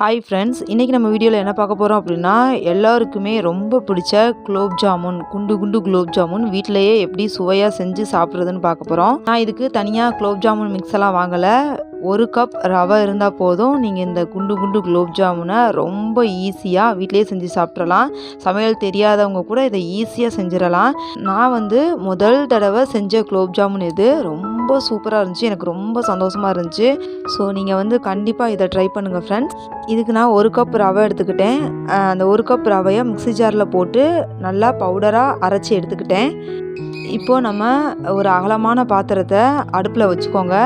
Hi friends, இன்றைக்கி நம்ம வீடியோவில் என்ன பார்க்க போகிறோம் அப்படின்னா, எல்லாருக்குமே ரொம்ப பிடிச்ச குலோப் ஜாமுன், குண்டு குண்டு குலோப் ஜாமுன் வீட்டிலையே எப்படி சுவையாக செஞ்சு சாப்பிட்றதுன்னு பார்க்க போகிறோம். நான் இதுக்கு தனியாக குலோப் ஜாமுன் மிக்ஸ் எல்லாம் வாங்கலை. 1 கப் ரவை இருந்தால் போதும். நீங்கள் இந்த குண்டு குண்டு குலோப் ஜாமுனை ரொம்ப ஈஸியாக வீட்டிலேயே செஞ்சு சாப்பிட்றலாம். சமையல் தெரியாதவங்க கூட இதை ஈஸியாக செஞ்சிடலாம். நான் முதல் தடவை செஞ்ச குலோப் ஜாமுன் இது ரொம்ப சூப்பராக இருந்துச்சு. எனக்கு ரொம்ப சந்தோஷமாக இருந்துச்சு. ஸோ நீங்கள் கண்டிப்பாக இதை ட்ரை பண்ணுங்கள் ஃப்ரெண்ட்ஸ். இதுக்கு நான் 1 கப் ரவை எடுத்துக்கிட்டேன். அந்த 1 கப் ரவையை மிக்ஸி ஜாரில் போட்டு நல்லா பவுடராக அரைச்சி எடுத்துக்கிட்டேன். இப்போது நம்ம ஒரு அகலமான பாத்திரத்தை அடுப்பில் வச்சுக்கோங்க.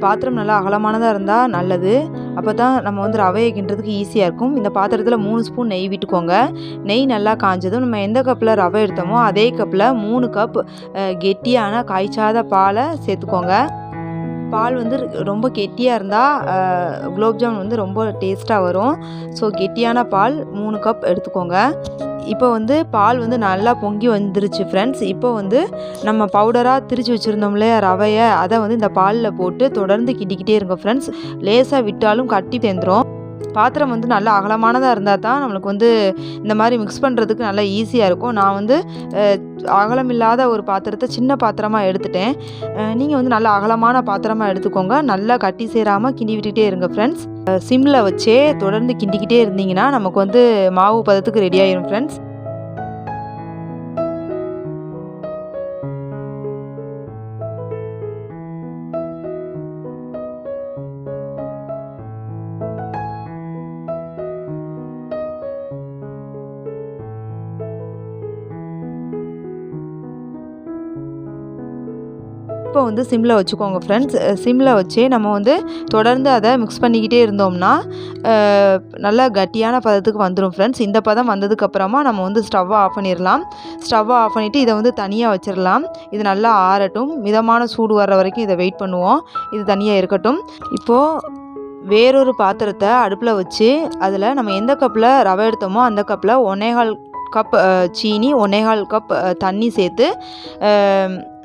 பாத்திரம் நல்லா அகலமானதாக இருந்தால் நல்லது. அப்போ தான் நம்ம ரவையை கிண்டுறதுக்கு ஈஸியாக இருக்கும். இந்த பாத்திரத்தில் 3 ஸ்பூன் நெய் விட்டுக்கோங்க. நெய் நல்லா காஞ்சதும் நம்ம எந்த கப்பில் ரவை எடுத்தோமோ அதே கப்பில் 3 கப் கெட்டியான காய்ச்சாத பாலை சேர்த்துக்கோங்க. பால் ரொம்ப கெட்டியாக இருந்தால் குலோப்ஜாமுன் ரொம்ப டேஸ்ட்டாக வரும். ஸோ கெட்டியான பால் 3 கப் எடுத்துக்கோங்க. இப்போ பால் நல்லா பொங்கி வந்துருச்சு ஃப்ரெண்ட்ஸ். இப்போ நம்ம பவுடராக திரிச்சு வச்சுருந்தோம் இல்லையா ரவையை, அதை இந்த பாலில் போட்டு தொடர்ந்து கிண்டிக்கிட்டே இருங்க ஃப்ரெண்ட்ஸ். லேசாக விட்டாலும் கட்டி தேந்துடும். பாத்திரம் நல்லா அகலமானதாக இருந்தால் தான் நம்மளுக்கு இந்த மாதிரி மிக்ஸ் பண்ணுறதுக்கு நல்லா ஈஸியாக இருக்கும். நான் அகலமில்லாத ஒரு பாத்திரத்தை சின்ன பாத்திரமாக எடுத்துட்டேன். நீங்கள் நல்லா அகலமான பாத்திரமாக எடுத்துக்கோங்க. நல்லா கட்டி சேராமல் கிண்டி விட்டுகிட்டே இருங்க ஃப்ரெண்ட்ஸ். சிம்மில் வச்சே தொடர்ந்து கிண்டிக்கிட்டே இருந்தீங்கன்னா நமக்கு மாவு பதத்துக்கு ரெடி ஆயிரும் ஃப்ரெண்ட்ஸ். இப்போ சிம்மில் வச்சுக்கோங்க ஃப்ரெண்ட்ஸ். சிம்மில் வச்சு நம்ம தொடர்ந்து அதை மிக்ஸ் பண்ணிக்கிட்டே இருந்தோம்னா நல்லா கட்டியான பதத்துக்கு வந்துடும் ஃப்ரெண்ட்ஸ். இந்த பதம் வந்ததுக்கப்புறமா நம்ம ஸ்டவ்வை ஆஃப் பண்ணிடலாம். ஸ்டவ்வை ஆஃப் பண்ணிவிட்டு இதை தனியாக வச்சிடலாம். இது நல்லா ஆறட்டும். மிதமான சூடு வர்ற வரைக்கும் இதை வெயிட் பண்ணுவோம். இது தனியாக இருக்கட்டும். இப்போது வேறொரு பாத்திரத்தை அடுப்பில் வச்சு அதில் நம்ம எந்த கப்பில் ரவை எடுத்தோமோ அந்த கப்பில் 1/4 கப் சீனி, 1/4 கப் தண்ணி சேர்த்து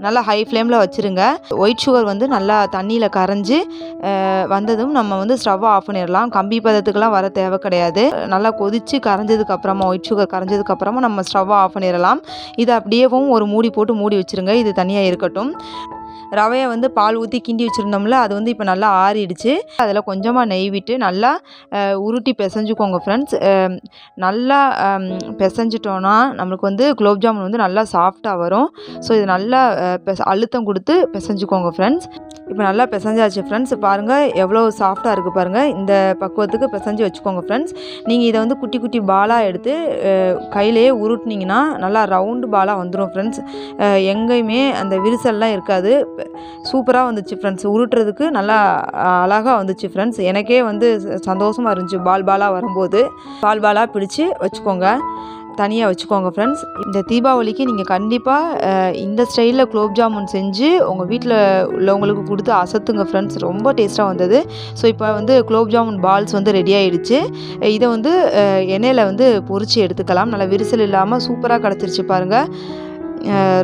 நல்லா ஹை ஃப்ளேமில் வச்சுருங்க. ஒயிட் சுகர் நல்லா தண்ணியில் கரைஞ்சி வந்ததும் நம்ம ஸ்டவ்வை ஆஃப் பண்ணிடலாம். கம்பி பதத்துக்கெலாம் வர தேவை கிடையாது. நல்லா கொதித்து கரைஞ்சதுக்கப்புறமா ஒயிட் சுகர் கரைஞ்சதுக்கப்புறமா நம்ம ஸ்டவ்வை ஆஃப் பண்ணிடலாம். இதை அப்படியேவும் ஒரு மூடி போட்டு மூடி வச்சுருங்க. இது தனியாக இருக்கட்டும். ரவையை பால் ஊற்றி கிண்டி வச்சுருந்தோம்ல, அது இப்போ நல்லா ஆறிடுச்சு. அதில் கொஞ்சமாக நெய் விட்டு நல்லா உருட்டி பிசைஞ்சுக்கோங்க ஃப்ரெண்ட்ஸ். நல்லா பிசைஞ்சிட்டோன்னா நம்மளுக்கு குலோப் ஜாமுன் நல்லா சாஃப்டாக வரும். ஸோ இது நல்லா அழுத்தம் கொடுத்து பிசைஞ்சுக்கோங்க ஃப்ரெண்ட்ஸ். இப்போ நல்லா பிசைஞ்சாச்சு ஃப்ரெண்ட்ஸ். பாருங்கள் எவ்வளோ சாஃப்டாக இருக்குது பாருங்கள். இந்த பக்குவத்துக்கு பிசைஞ்சு வச்சுக்கோங்க ஃப்ரெண்ட்ஸ். நீங்கள் இதை குட்டி குட்டி பாலாக எடுத்து கையிலேயே உருட்டினீங்கன்னா நல்லா ரவுண்டு பாலாக வந்துடும் ஃப்ரெண்ட்ஸ். எங்கேயுமே அந்த விரிசல்லாம் இருக்காது. சூப்பராக வந்துச்சு ஃப்ரெண்ட்ஸ். உருட்டுறதுக்கு நல்லா அழகாக வந்துச்சு ஃப்ரெண்ட்ஸ். எனக்கே சந்தோஷமாக இருந்துச்சு பாலாக வரும்போது. பாலாக பிடிச்சி வச்சுக்கோங்க, தனியாக வச்சுக்கோங்க ஃப்ரெண்ட்ஸ். இந்த தீபாவளிக்கு நீங்கள் கண்டிப்பாக இந்த ஸ்டைலில் குலோப் ஜாமுன் செஞ்சு உங்கள் வீட்டில் உள்ளவங்களுக்கு கொடுத்து அசத்துங்க ஃப்ரெண்ட்ஸ். ரொம்ப டேஸ்ட்டாக வந்தது. ஸோ இப்போ குலோப் ஜாமுன் பால்ஸ் ரெடி ஆகிடுச்சு. இதை எண்ணெயில் பொரிச்சு எடுத்துக்கலாம். நல்லா விரிசல் இல்லாமல் சூப்பராக கிடச்சிருச்சு பாருங்கள்.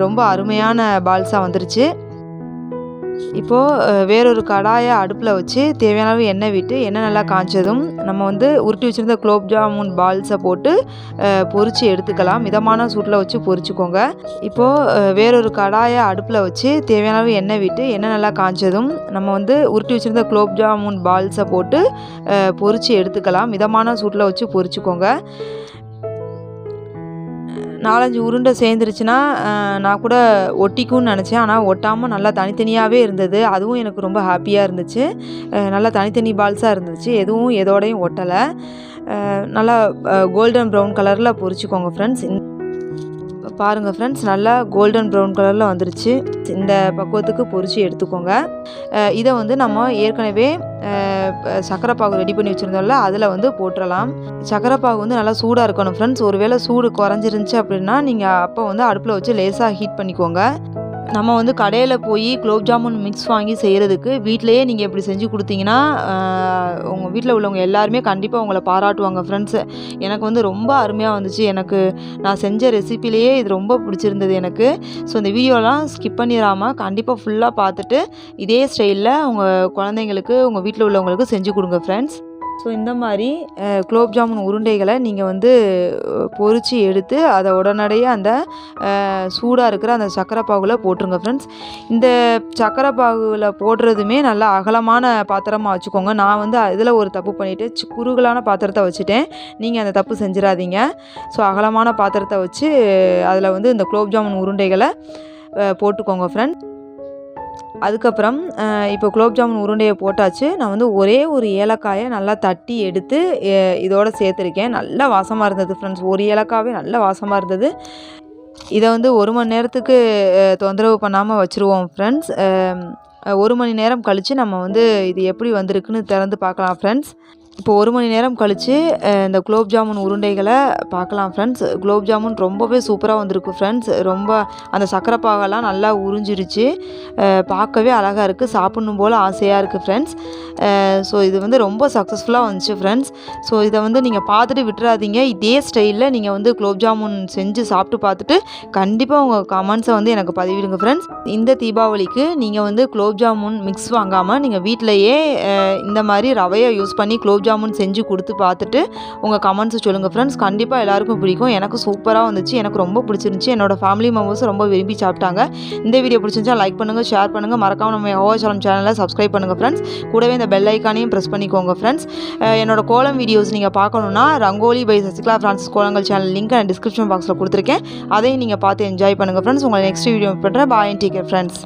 ரொம்ப அருமையான பால்ஸாக வந்துருச்சு. இப்போது வேறொரு கடாயை அடுப்பில் வச்சு தேவையான அளவு எண்ணெய் விட்டு எண்ணெய் நல்லா காய்ச்சதும் நம்ம உருட்டி வச்சுருந்த குலோப் ஜாமுன் பால்ஸை போட்டு பொரித்து எடுத்துக்கலாம். மிதமான சூட்டில் வச்சு பொரிச்சுக்கோங்க. இப்போது வேறொரு கடாயை அடுப்பில் வச்சு தேவையான அளவு எண்ணெய் விட்டு எண்ணெய் நல்லா காய்ச்சதும் நம்ம உருட்டி வச்சுருந்த குலோப் ஜாமுன் பால்ஸை போட்டு பொரித்து எடுத்துக்கலாம். மிதமான சூட்டில் வச்சு பொரிச்சுக்கோங்க. 4-5 உருண்டை சேர்ந்துருச்சுன்னா நான் கூட ஒட்டிக்கும்னு நினச்சேன். ஆனால் ஒட்டாமல் நல்லா தனித்தனியாகவே இருந்தது. அதுவும் எனக்கு ரொம்ப ஹாப்பியாக இருந்துச்சு. நல்லா தனித்தனி பால்ஸாக இருந்துச்சு. எதுவும் எதோடையும் ஒட்டலை. நல்லா கோல்டன் ப்ரௌன் கலரில் பொரிச்சுக்கோங்க ஃப்ரெண்ட்ஸ். பாருங்கள் ஃப்ரெண்ட்ஸ், நல்லா கோல்டன் ப்ரௌன் கலரில் வந்துருச்சு. இந்த பக்குவத்துக்கு பொரிச்சு எடுத்துக்கோங்க. இதை நம்ம ஏற்கனவே சக்கரை பாகு ரெடி பண்ணி வச்சுருந்தோம்ல, அதில் போட்டுடலாம். சக்கரை பாகு நல்லா சூடாக இருக்கணும் ஃப்ரெண்ட்ஸ். ஒருவேளை சூடு குறைஞ்சிருந்துச்சு அப்படின்னா நீங்கள் அப்போ அடுப்பில் வச்சு லேசாக ஹீட் பண்ணிக்கோங்க. நம்ம கடையில் போய் குலோப் ஜாமுன் மிக்ஸ் வாங்கி செய்கிறதுக்கு வீட்டிலையே நீங்கள் இப்படி செஞ்சு கொடுத்தீங்கன்னா உங்கள் வீட்டில் உள்ளவங்க எல்லாருமே கண்டிப்பாக உங்களை பாராட்டுவாங்க ஃப்ரெண்ட்ஸ். எனக்கு ரொம்ப அருமையாக வந்துச்சு. எனக்கு நான் செஞ்ச ரெசிப்பிலேயே இது ரொம்ப பிடிச்சிருந்தது எனக்கு. ஸோ இந்த வீடியோலாம் ஸ்கிப் பண்ணிடாமல் கண்டிப்பாக ஃபுல்லாக பார்த்துட்டு இதே ஸ்டைலில் உங்கள் குழந்தைங்களுக்கு உங்கள் வீட்டில் உள்ளவங்களுக்கு செஞ்சு கொடுங்க ஃப்ரெண்ட்ஸ். ஸோ இந்த மாதிரி குலோப் ஜாமுன் உருண்டைகளை நீங்கள் வந்து பொரித்து எடுத்து அதை உடனடியாக அந்த சூடாக இருக்கிற அந்த சர்க்கரை பாகுல போட்டுருங்க ஃப்ரெண்ட்ஸ். இந்த சர்க்கரை பாகுல போடுறதுமே நல்லா அகலமான பாத்திரமாக வச்சுக்கோங்க. நான் வந்து இதில் ஒரு தப்பு பண்ணிவிட்டு குறுகலான பாத்திரத்தை வச்சுட்டேன். நீங்கள் அந்த தப்பு செஞ்சிடாதீங்க. ஸோ அகலமான பாத்திரத்தை வச்சு அதில் வந்து இந்த குலோப் ஜாமுன் உருண்டைகளை போட்டுக்கோங்க ஃப்ரெண்ட்ஸ். அதுக்கப்புறம் இப்போ குலோப் ஜாமுன் உருண்டையை போட்டாச்சு. நான் வந்து ஒரே ஒரு ஏலக்காயை நல்லா தட்டி எடுத்து இதோடு சேர்த்துருக்கேன். நல்லா வாசமாக இருந்தது ஃப்ரெண்ட்ஸ். ஒரு ஏலக்காவே நல்ல வாசமாக இருந்தது. இதை வந்து 1 மணி நேரத்துக்கு தொந்தரவு பண்ணாமல் வச்சுருவோம் ஃப்ரெண்ட்ஸ். 1 மணி நேரம் கழித்து நம்ம வந்து இது எப்படி வந்திருக்குன்னு திறந்து பார்க்கலாம் ஃப்ரெண்ட்ஸ். இப்போ 1 மணி நேரம் கழித்து இந்த குலோப் ஜாமுன் உருண்டைகளை பார்க்கலாம் ஃப்ரெண்ட்ஸ். குலோப் ஜாமுன் ரொம்பவே சூப்பராக வந்திருக்கு ஃப்ரெண்ட்ஸ். ரொம்ப அந்த சர்க்கரை பாகெல்லாம் நல்லா உறிஞ்சிருச்சு. பார்க்கவே அழகாக இருக்குது. சாப்பிட்ணும் போல் ஆசையாக இருக்குது ஃப்ரெண்ட்ஸ். ஸோ இது வந்து ரொம்ப சக்ஸஸ்ஃபுல்லாக வந்துச்சு ஃப்ரெண்ட்ஸ். ஸோ இதை வந்து நீங்கள் பார்த்துட்டு விட்டுறாதீங்க. இதே ஸ்டைலில் நீங்கள் வந்து குலோப் ஜாமுன் செஞ்சு சாப்பிட்டு பார்த்துட்டு கண்டிப்பாக உங்கள் கமெண்ட்ஸை வந்து எனக்கு பதிவிடுங்க ஃப்ரெண்ட்ஸ். இந்த தீபாவளிக்கு நீங்கள் வந்து குலோப் ஜாமுன் மிக்ஸ் வாங்காமல் நீங்கள் வீட்டிலையே இந்த மாதிரி ரவையை யூஸ் பண்ணி குலோப் ஜாமுன் செஞ்சு கொடுத்து பார்த்துட்டு உங்கள் கமெண்ட்ஸை சொல்லுங்கள் ஃப்ரெண்ட்ஸ். கண்டிப்பாக எல்லாருக்கும் பிடிக்கும். எனக்கு சூப்பராக வந்துச்சு. எனக்கு ரொம்ப பிடிச்சிருந்துச்சி. என்னோடய ஃபேமிலி மெம்பர்ஸும் ரொம்ப விரும்பி சாப்பிட்டாங்க. இந்த வீடியோ பிடிச்சிருந்துச்சா லைக் பண்ணுங்கள், ஷேர் பண்ணுங்கள். மறக்காமல் நம்ம யெகோவா ஷாலோம் சேனலை சப்ஸ்கிரைப் பண்ணுங்கள் ஃப்ரெண்ட்ஸ். கூடவே இந்த பெல் ஐக்கானையும் ப்ரெஸ் பண்ணிக்கோங்க ஃப்ரெண்ட்ஸ். என்னோடய கோலம் வீடியோஸ் நீங்கள் பார்க்கணுன்னா rangoli by Sasikala Francis Kolangal channel link நான் டிஸ்கிரிப்ஷன் பாக்ஸில் கொடுத்துருக்கேன். அதையும் நீங்கள் பார்த்து என்ஜாய் பண்ணுங்கள் ஃப்ரெண்ட்ஸ். உங்களை நெக்ஸ்ட் வீடியோ பண்ணுறேன். பாய் அண்ட் டேக் கேர் ஃப்ரெண்ட்ஸ்.